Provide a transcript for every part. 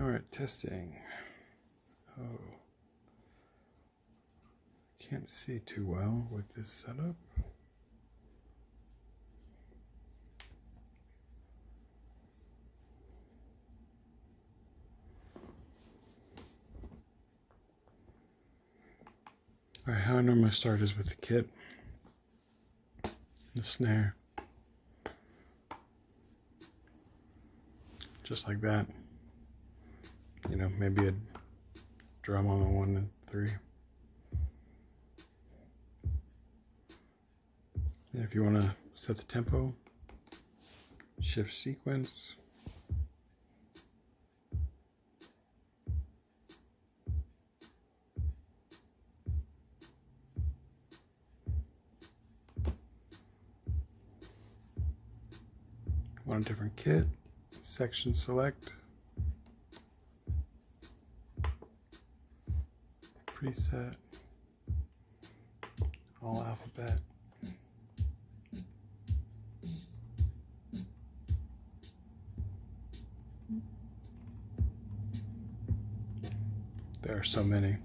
All right, testing. Oh, can't see too well with this setup. All right, how I normally start is with the kit, the snare, just like that. You know, maybe a drum on the 1 and 3. And if you want to set the tempo, shift sequence. Want a different kit, section select, preset, all alphabet. There are so many.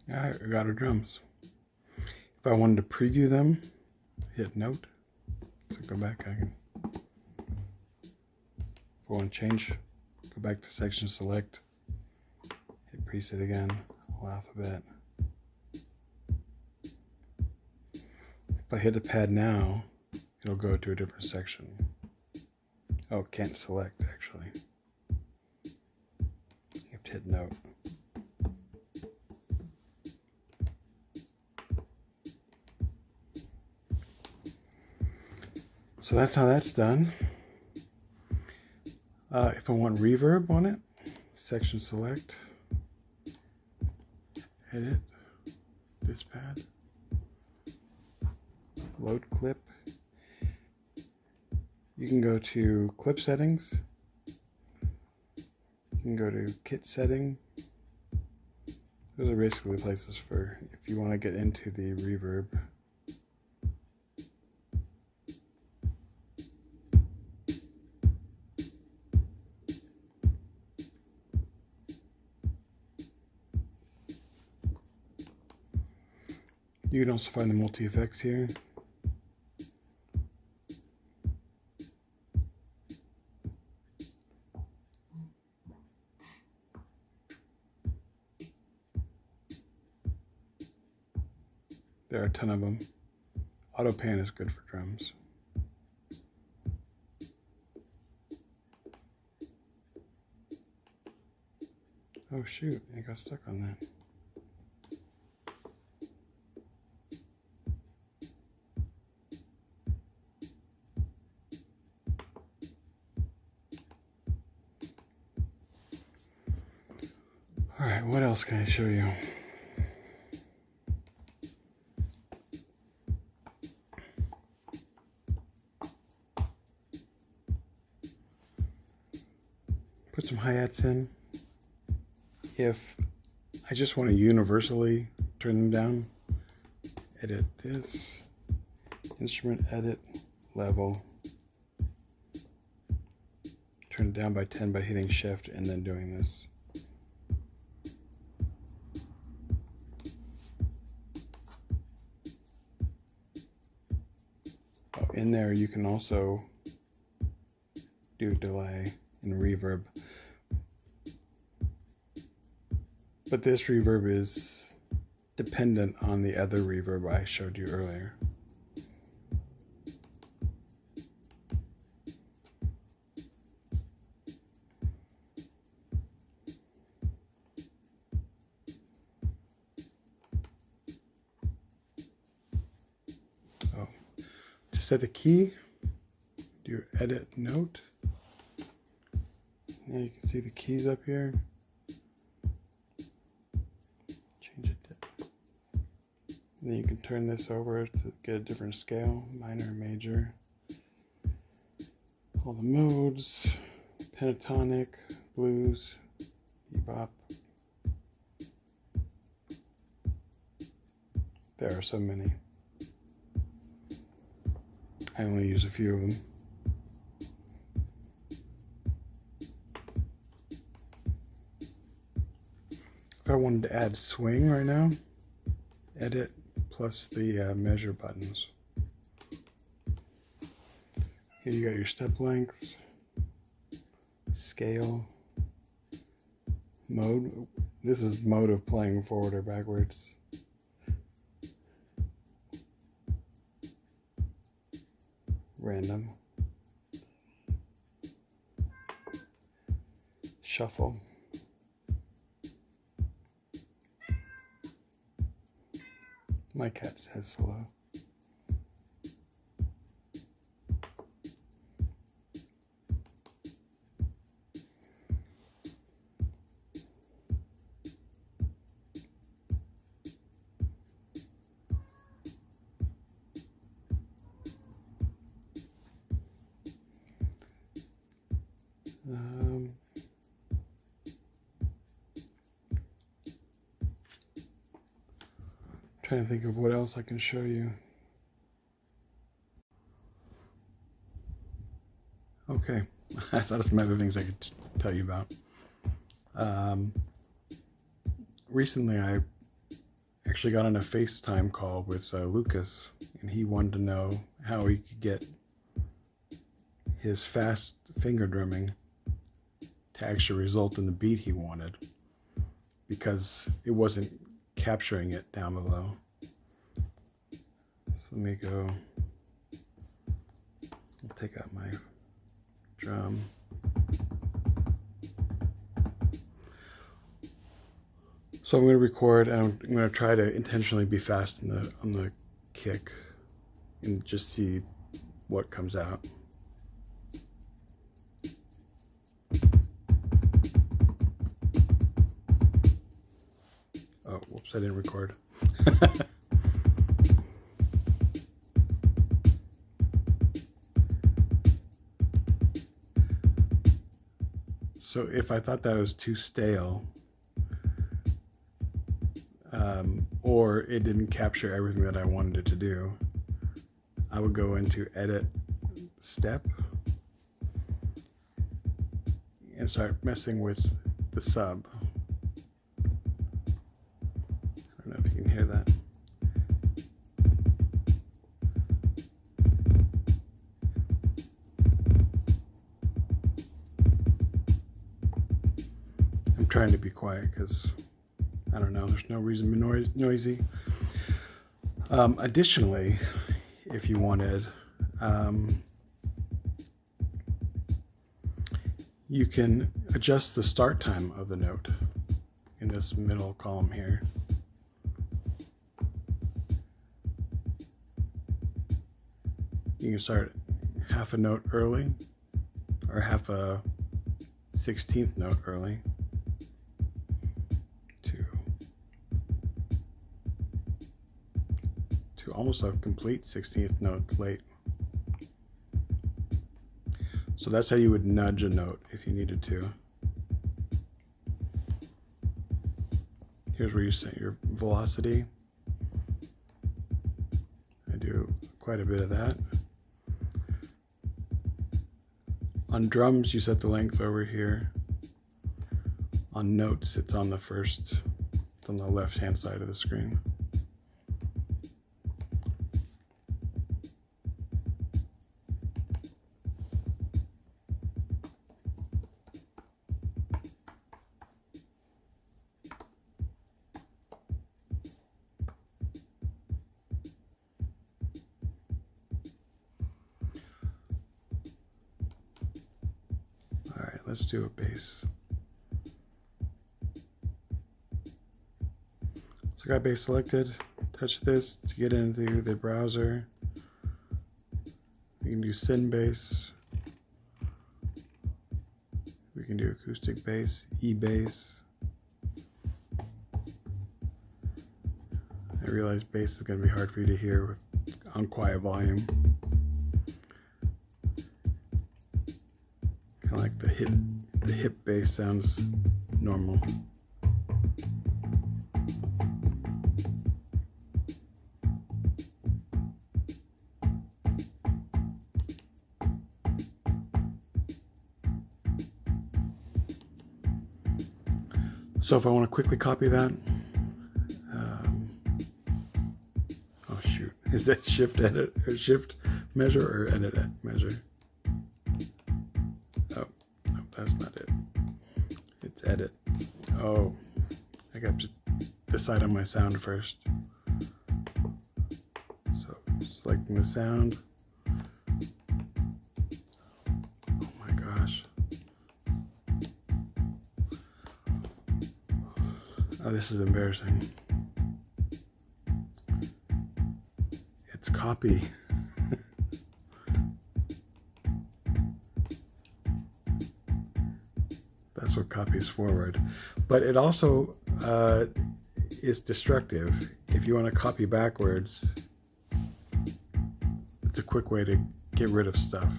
All right, we got our drums. If I wanted to preview them, hit note. So go back, I can, if I want to change, go back to section select, hit preset again, all alphabet. If I hit the pad now, it'll go to a different section. Oh, can't select actually. You have to hit note. So that's how that's done. If I want reverb on it, section select, edit, this pad, load clip. You can go to clip settings. You can go to kit setting. Those are basically places for if you want to get into the reverb. You can also find the multi-effects here. There are a ton of them. Auto pan is good for drums. Oh shoot, I got stuck on that. All right, what else can I show you? Put some hi-hats in. If I just want to universally turn them down, edit this, instrument edit, level, turn it down by 10 by hitting shift and then doing this. Oh, in there you can also do delay and reverb. But this reverb is dependent on the other reverb I showed you earlier. set the key, do edit note. Now you can see the keys up here. Change it to, and then you can turn this over to get a different scale, minor, major. All the modes, pentatonic, blues, bebop. There are so many. I only use a few of them. If I wanted to add swing right now, edit plus the measure buttons. Here you got your step length, scale, mode. This is mode of playing forward or backwards. Random. Shuffle. My cat says hello. Trying to think of what else I can show you. Okay, I thought of some other things I could tell you about. Recently, I actually got on a FaceTime call with Lucas, and he wanted to know how he could get his fast finger drumming to actually result in the beat he wanted, because it wasn't capturing it down below. So let me go, I'll take out my drum. So I'm going to record, and I'm going to try to intentionally be fast on the kick and just see what comes out. Oh, whoops, I didn't record. So if I thought that was too stale, or it didn't capture everything that I wanted it to do, I would go into Edit, Step, and start messing with the sub. I don't know if you can hear that. I'm trying to be quiet because I don't know, there's no reason to be noisy. Additionally, if you wanted, you can adjust the start time of the note in this middle column here. You can start half a note early or half a 16th note early to almost a complete 16th note late. So that's how you would nudge a note if you needed to. Here's where you set your velocity. I do quite a bit of that. On drums, you set the length over here. On notes, it's on the left-hand side of the screen. Let's do a bass. So I got bass selected. Touch this to get into the browser. We can do syn bass. We can do acoustic bass, E bass. I realize bass is going to be hard for you to hear on quiet volume. Kind of like the hip bass sounds normal. So if I want to quickly copy that, oh shoot, is that shift edit or shift measure or edit measure? Oh, no, that's not it. It's edit. Oh, I got to decide on my sound first. So selecting the sound. Oh my gosh. Oh, this is embarrassing. It's copy. That's what copies forward. But it also is destructive. If you want to copy backwards, it's a quick way to get rid of stuff.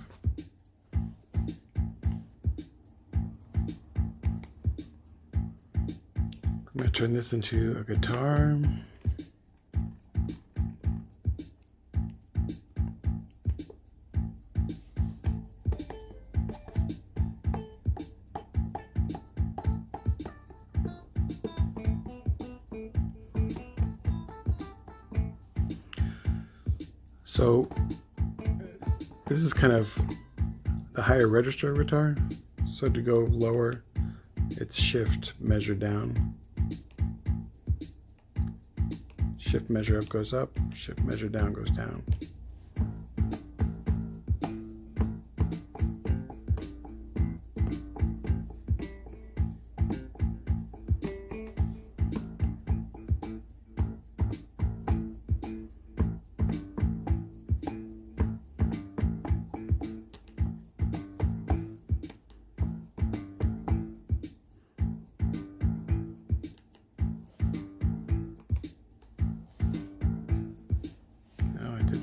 I'm going to turn this into a guitar. So this is kind of the higher register guitar. So to go lower, it's shift measure down. Shift measure up goes up, shift measure down goes down.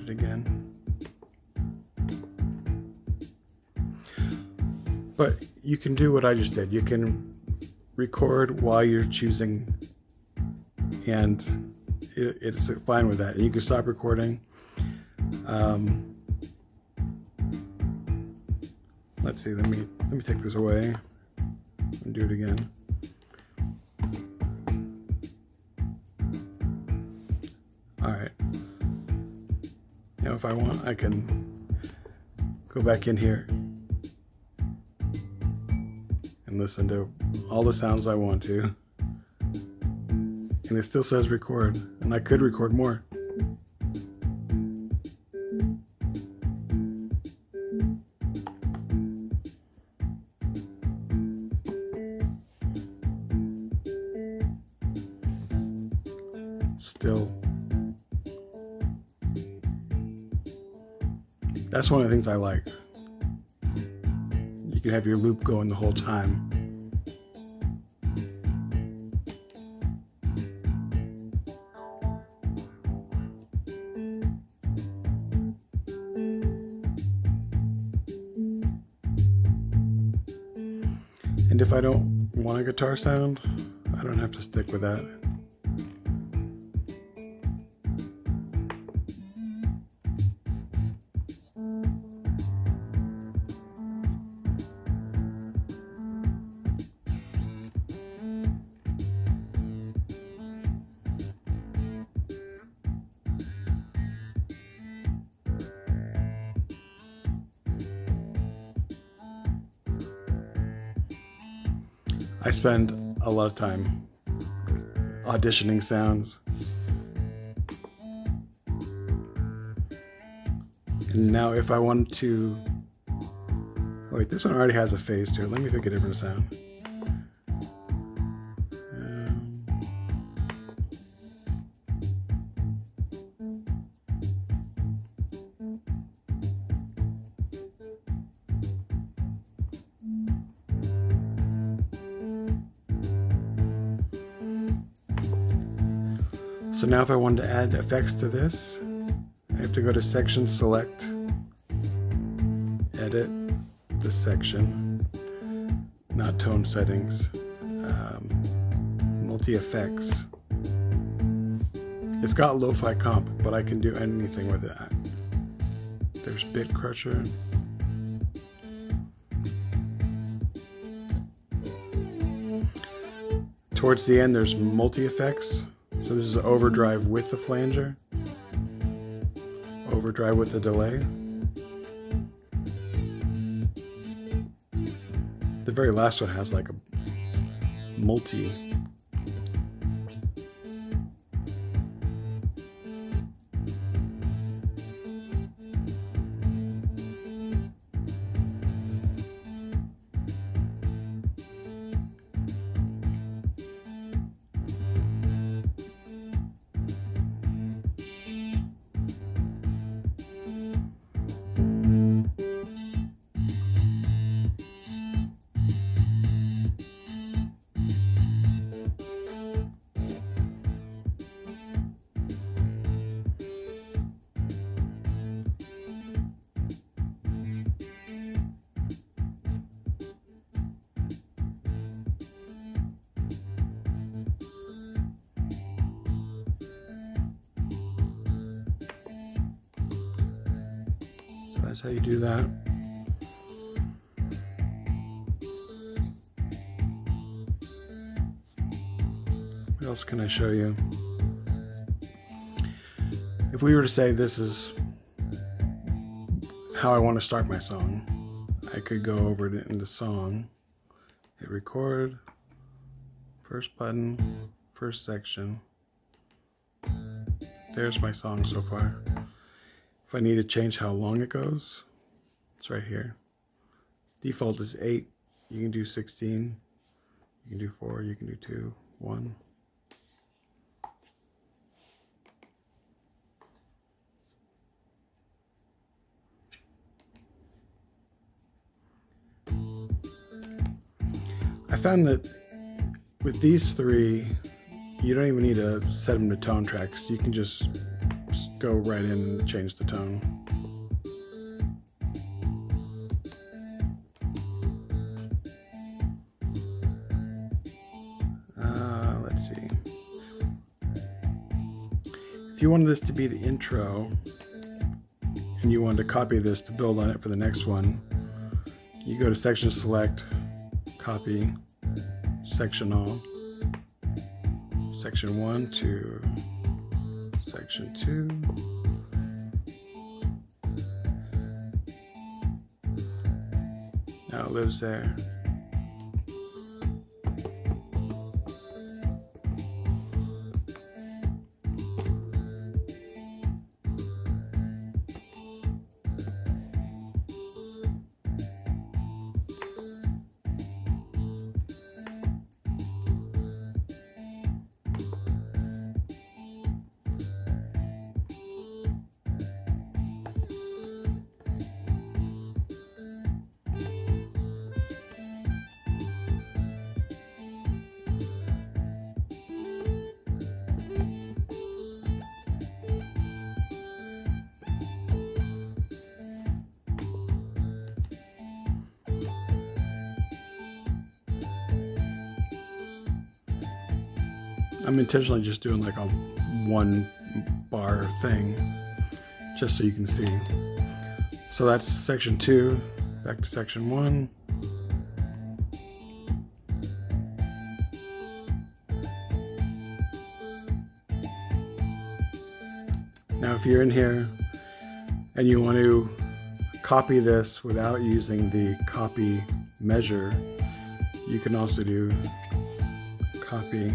Again. But you can do what I just did. You can record while you're choosing, and it's fine with that. You can stop recording. Let's see. Let me take this away and do it again. All right. Now if I want, I can go back in here and listen to all the sounds I want to. And it still says record, and I could record more. Still. That's one of the things I like. You can have your loop going the whole time. And if I don't want a guitar sound, I don't have to stick with that. I spend a lot of time auditioning sounds. And now if I want to, wait, this one already has a phase to it. Let me pick a different sound. So now if I wanted to add effects to this, I have to go to section select, edit the section, not tone settings, multi-effects. It's got lo-fi comp, but I can do anything with it. There's bit crusher. Towards the end there's multi-effects. So this is overdrive with the flanger, overdrive with the delay. The very last one has like a multi. That's how you do that. What else can I show you? If we were to say this is how I want to start my song, I could go over it into song, hit record, first button, first section. There's my song so far. If I need to change how long it goes, it's right here. Default is 8. You can do 16. You can do 4. You can do 2, 1. I found that with these three, you don't even need to set them to tone tracks. You can just go right in and change the tone. Let's see. If you wanted this to be the intro and you wanted to copy this to build on it for the next one, you go to section select, copy, section all, section 1 to section 2. Now it lives there. I'm intentionally just doing like a 1 bar thing, just so you can see. So that's section 2, back to section 1. Now if you're in here and you want to copy this without using the copy measure, you can also do copy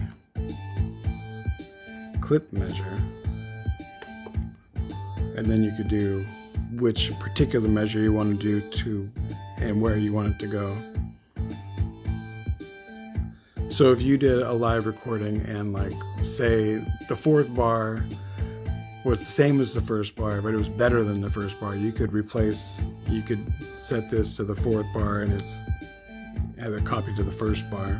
clip measure, and then you could do which particular measure you want to do to and where you want it to go. So if you did a live recording and like say the 4th bar was the same as the 1st bar, but it was better than the 1st bar, you could set this to the 4th bar and it's have it copied to the 1st bar.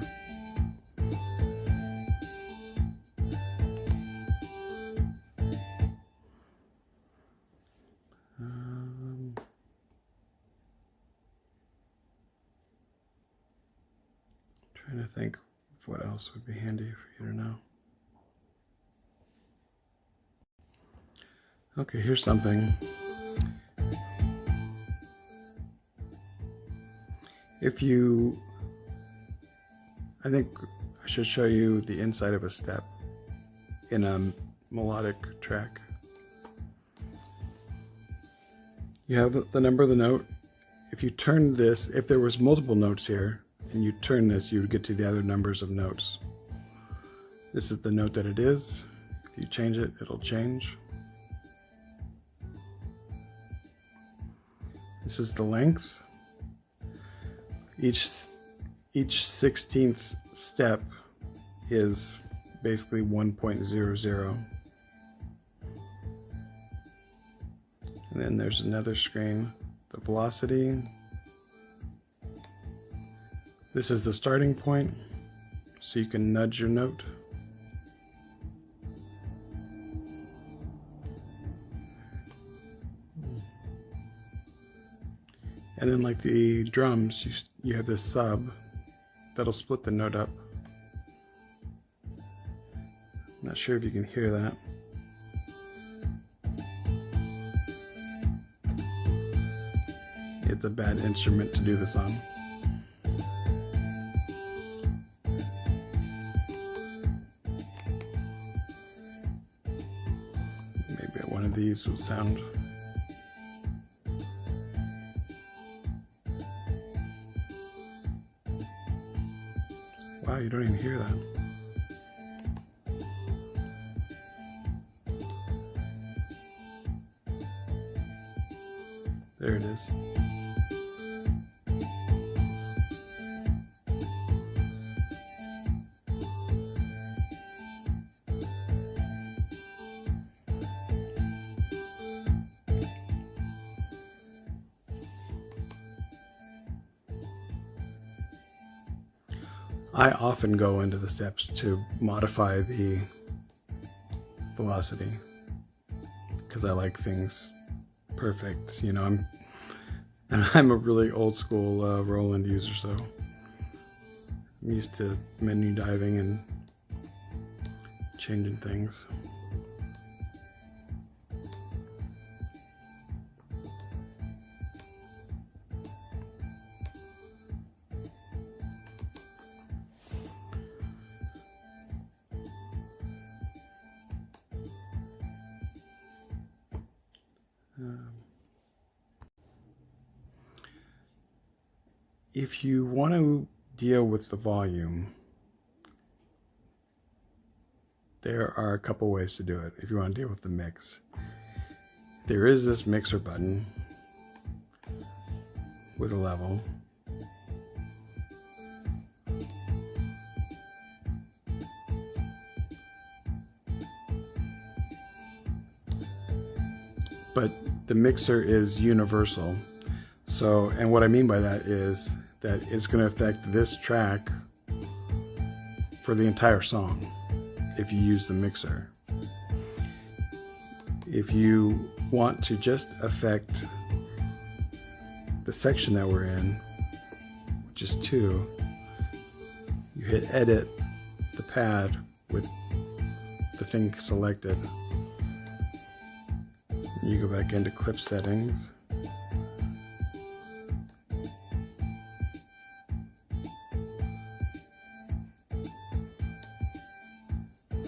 Trying to think of what else would be handy for you to know. Okay, here's something. I think I should show you the inside of a step in a melodic track. You have the number of the note. If you turn this, if there was multiple notes here, and you turn this, you would get to the other numbers of notes. This is the note that it is. If you change it, it'll change. This is the length. Each 16th step is basically 1.00. And then there's another screen, the velocity. This is the starting point, so you can nudge your note. And then like the drums, you have this sub that'll split the note up. I'm not sure if you can hear that. It's a bad instrument to do this on. Maybe one of these will sound. Wow, you don't even hear that. There it is. I often go into the steps to modify the velocity because I like things perfect. You know, I'm a really old school Roland user, so I'm used to menu diving and changing things. If you want to deal with the volume, there are a couple ways to do it. If you want to deal with the mix, there is this mixer button with a level. But the mixer is universal. So, and what I mean by that is that it's going to affect this track for the entire song if you use the mixer. If you want to just affect the section that we're in, which is 2, you hit edit the pad with the thing selected. You go back into clip settings.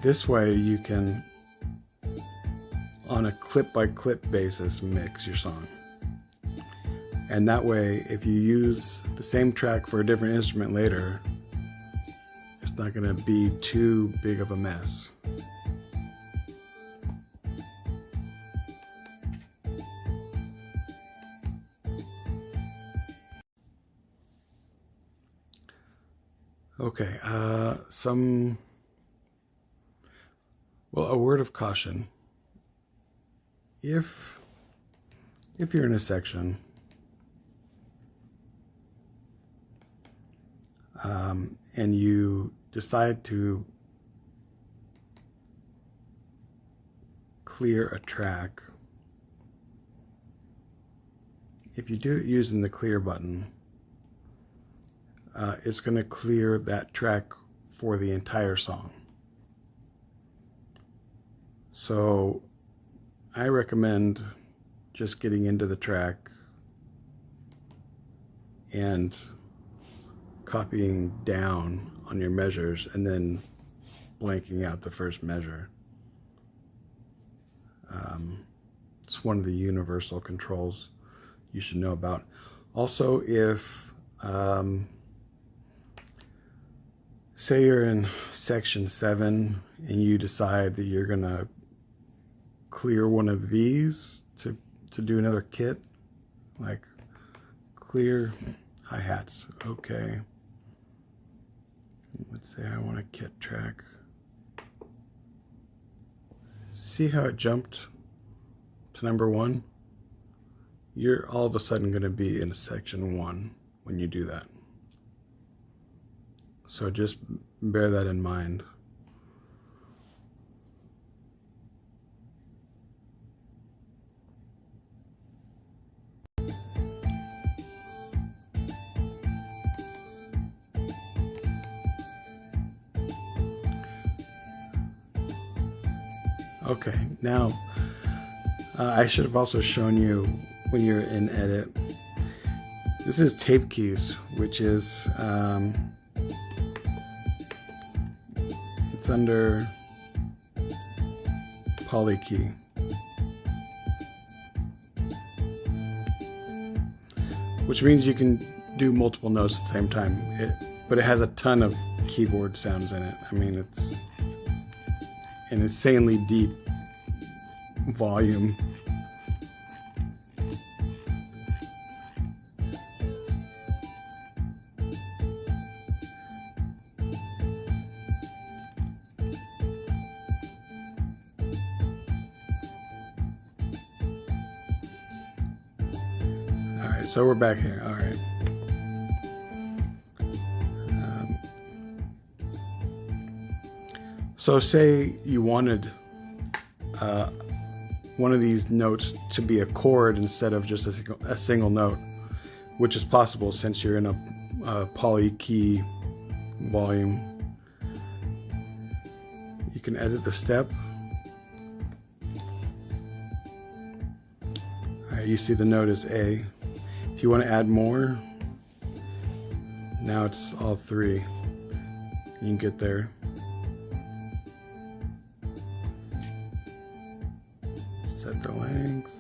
This way you can, on a clip-by-clip basis, mix your song. And that way, if you use the same track for a different instrument later, it's not going to be too big of a mess. Okay, a word of caution. If you're in a section and you decide to clear a track, if you do it using the clear button, it's going to clear that track for the entire song. So I recommend just getting into the track and copying down on your measures and then blanking out the first measure. It's one of the universal controls you should know about. Also, if say you're in section 7 and you decide that you're gonna clear one of these to do another kit, like clear hi-hats. Okay, let's say I want a kit track. See how it jumped to number 1? You're all of a sudden going to be in section 1 when you do that. So just bear that in mind. Okay, now I should have also shown you when you're in edit. This is tape keys, which is it's under poly key. Which means you can do multiple notes at the same time. But it has a ton of keyboard sounds in it. I mean, it's an insanely deep volume. Alright, so we're back here. Alright. So say you wanted one of these notes to be a chord instead of just a single note, which is possible since you're in a poly key volume. You can edit the step. Alright, you see the note is A. If you want to add more, now it's all 3. You can get there. Set the length.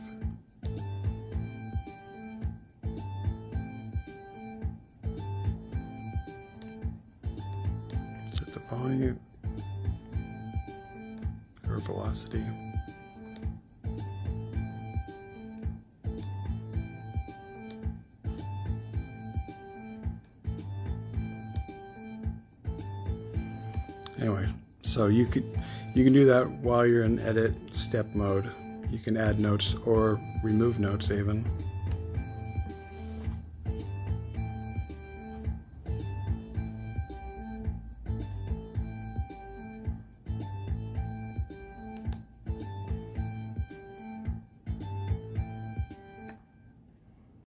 Set the volume or velocity. Anyway, so you can do that while you're in edit step mode. You can add notes or remove notes even.